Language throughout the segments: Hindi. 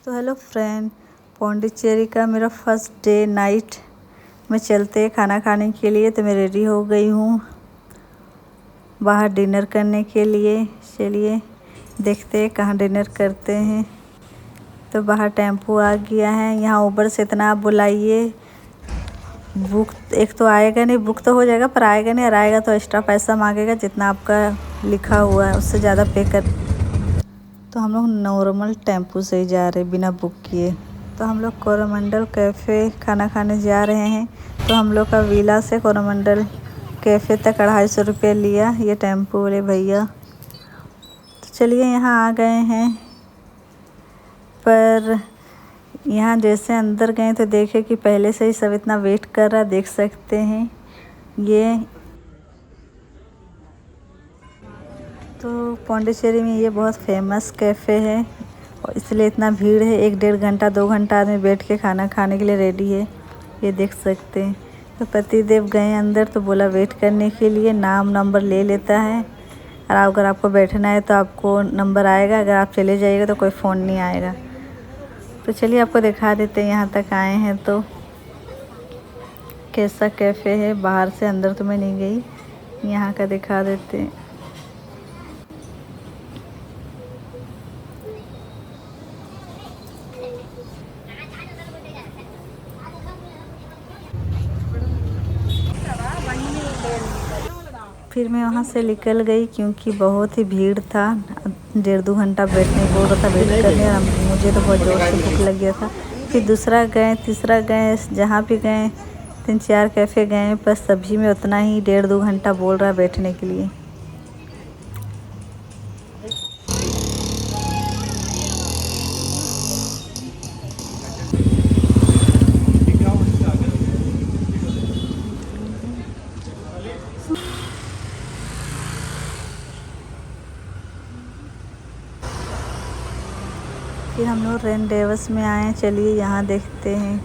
तो हेलो फ्रेंड, पौंडीचेरी का मेरा फर्स्ट डे नाइट में चलते खाना खाने के लिए। तो मैं रेडी हो गई हूँ बाहर डिनर करने के लिए। चलिए देखते हैं कहाँ डिनर करते हैं। तो बाहर टेम्पो आ गया है। यहाँ ऊबर से इतना आप बुलाइए, बुक एक तो आएगा नहीं, बुक तो हो जाएगा पर आएगा नहीं, और आएगा तो एक्स्ट्रा पैसा मांगेगा। जितना आपका लिखा हुआ है उससे ज़्यादा पे कर। तो हम लोग नॉर्मल टेम्पो से ही जा रहे बिना बुक किए। तो हम लोग कोरोमंडल कैफ़े खाना खाने जा रहे हैं। तो हम लोग का विला से कोरोमंडल कैफ़े तक 250 रुपये लिया ये टेम्पो वाले भैया। तो चलिए यहाँ आ गए हैं, पर यहाँ जैसे अंदर गए तो देखे कि पहले से ही सब इतना वेट कर रहा, देख सकते हैं ये। तो पौंडीचेरी में ये बहुत फेमस कैफ़े है और इसलिए इतना भीड़ है। 1-1.5 घंटा 2 घंटा आदमी बैठ के खाना खाने के लिए रेडी है, ये देख सकते हैं। तो पतिदेव गए अंदर तो बोला वेट करने के लिए, नाम नंबर ले लेता है। और अगर आपको बैठना है तो आपको नंबर आएगा, अगर आप चले जाइएगा तो कोई फ़ोन नहीं आएगा। तो चलिए आपको दिखा देते हैं, यहाँ तक आए हैं तो कैसा कैफ़े है। बाहर से अंदर तो मैं नहीं गई, यहाँ का दिखा देते हैं। फिर मैं वहाँ से निकल गई क्योंकि बहुत ही भीड़ था। 1.5-2 घंटा बैठने बोल रहा था वेट करने, और मुझे तो बहुत ज़ोर से भूख लग गया था। फिर दूसरा गए, तीसरा गए, जहाँ भी गए 3-4 कैफ़े गए, पर सभी में उतना ही 1.5-2 घंटा बोल रहा बैठने के लिए। फिर हम लोग रेनडेवस में आए। चलिए यहाँ देखते हैं।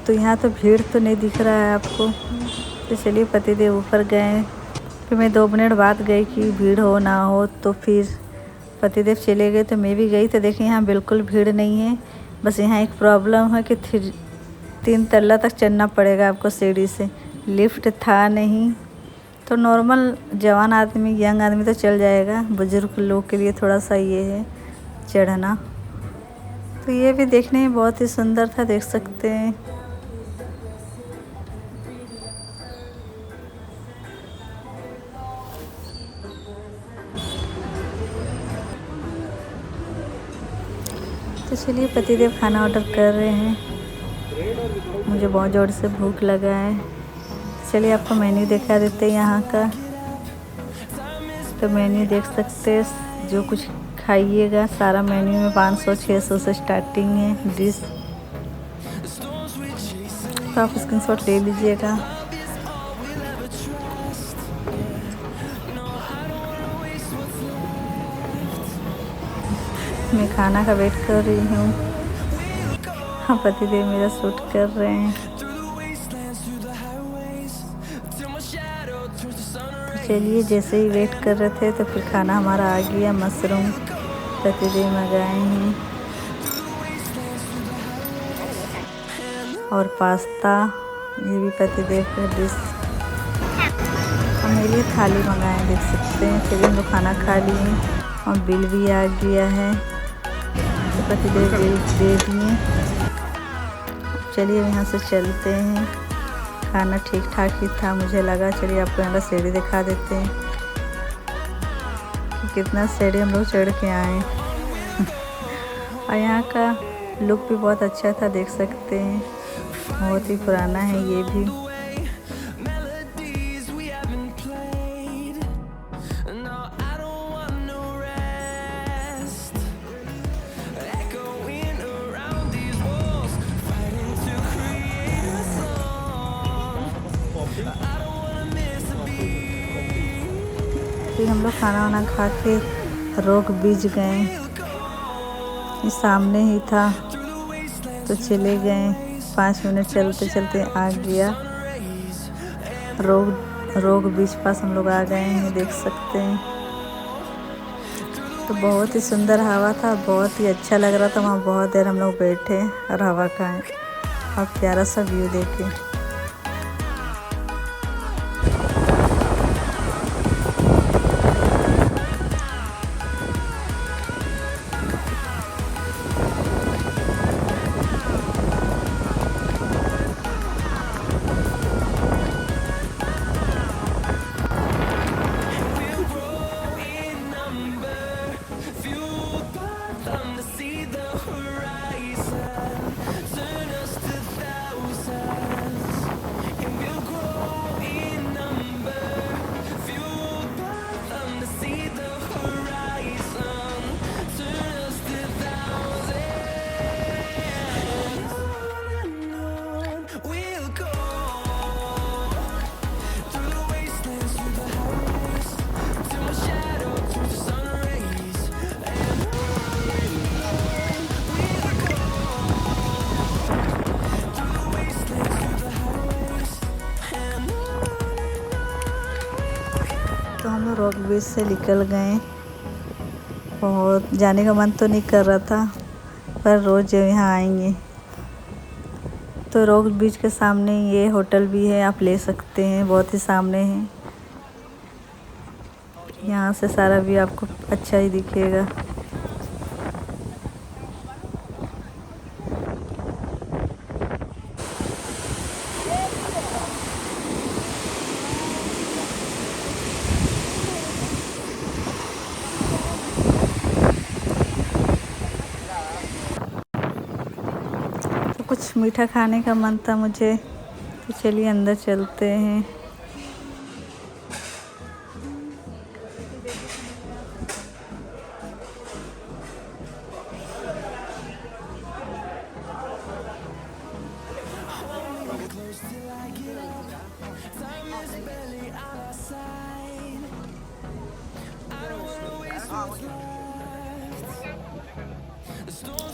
तो यहाँ तो भीड़ तो नहीं दिख रहा है आपको। तो चलिए पतिदेव ऊपर गए। फिर मैं 2 मिनट बाद गई कि भीड़ हो ना हो, तो फिर पतिदेव चले गए तो मैं भी गई। तो देखिए यहाँ बिल्कुल भीड़ नहीं है। बस यहाँ एक प्रॉब्लम है कि 3 तल्ला तक चढ़ना पड़ेगा आपको सीढ़ी से, लिफ्ट था नहीं। तो नॉर्मल जवान आदमी, यंग आदमी तो चल जाएगा, बुजुर्ग लोग के लिए थोड़ा सा ये है चढ़ना। तो ये भी देखने में बहुत ही सुंदर था, देख सकते हैं। तो चलिए पतिदेव खाना ऑर्डर कर रहे हैं। मुझे बहुत ज़ोर से भूख लगा है। चलिए आपको मेन्यू दिखा देते हैं यहाँ का। तो मेन्यू देख सकते हैं, जो कुछ खाइएगा सारा मेन्यू में 500-600 से स्टार्टिंग है डिश। तो आप स्क्रीनशॉट ले लीजिएगा। मैं खाना का वेट कर रही हूँ। हाँ, पतिदेव मेरा शूट कर रहे हैं। तो चलिए जैसे ही वेट कर रहे थे तो फिर खाना हमारा आ गया। मशरूम पतिदेव मंगाए हैं और पास्ता, ये भी पतिदेव का डिश। और मेरे लिए थाली मंगाए, देख सकते हैं। चलिए हम लोग खाना खा लिए और बिल भी आ गया है। तो पतिदेव बिल दे दिए। चलिए यहाँ से चलते हैं। खाना ठीक ठाक ही था मुझे लगा। चलिए आपको यहाँ का सीढ़ी दिखा देते हैं कि कितना सीढ़ी हम लोग चढ़ के आए। और यहाँ का लुक भी बहुत अच्छा था, देख सकते हैं। बहुत ही पुराना है ये भी। फिर हम लोग खाना वाना खा के रॉक बीच गए। ये सामने ही था तो चले गए। 5 मिनट चलते चलते आ गया। रोग बीच पास हम लोग आ गए हैं, देख सकते हैं। तो बहुत ही सुंदर हवा था, बहुत ही अच्छा लग रहा था। वहाँ बहुत देर हम लोग बैठे और हवा खाएं और प्यारा सा व्यू देखें। तो हम लोग रॉक बीच से निकल गए। बहुत जाने का मन तो नहीं कर रहा था, पर रोज़ यहाँ आएंगे। तो रॉक बीच के सामने ये होटल भी है, आप ले सकते हैं, बहुत ही सामने है। यहाँ से सारा व्यू आपको अच्छा ही दिखेगा। कुछ मीठा खाने का मन था मुझे, तो चलिए अंदर चलते हैं।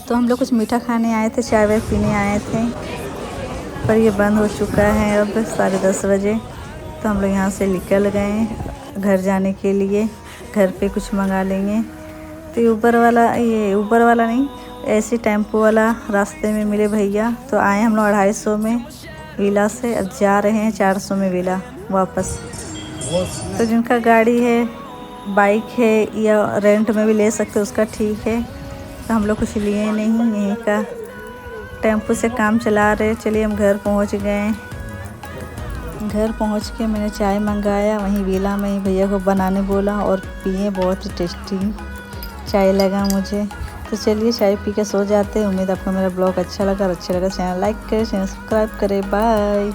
तो हम लोग कुछ मीठा खाने आए थे, चाय वाय पीने आए थे, पर ये बंद हो चुका है अब 10:30 बजे। तो हम लोग यहाँ से निकल गए घर जाने के लिए। घर पे कुछ मंगा लेंगे। तो ये ऊबर वाला नहीं, ऐसे टेम्पो वाला रास्ते में मिले भैया। तो आए हम लोग 250 में विला से, अब जा रहे हैं 400 में विला वापस। तो जिनका गाड़ी है, बाइक है, या रेंट में भी ले सकते, उसका ठीक है। तो हम लोग कुछ लिए नहीं, यहीं का टेम्पो से काम चला रहे। चलिए हम घर पहुंच गए। घर पहुंच के मैंने चाय मंगाया, वहीं विला में ही भैया को बनाने बोला और पिए। बहुत ही टेस्टी चाय लगा मुझे। तो चलिए चाय पी के सो जाते हैं। उम्मीद आपको मेरा ब्लॉग अच्छा लगा। चैनल लाइक करें, चैनल सब्सक्राइब करें। बाय।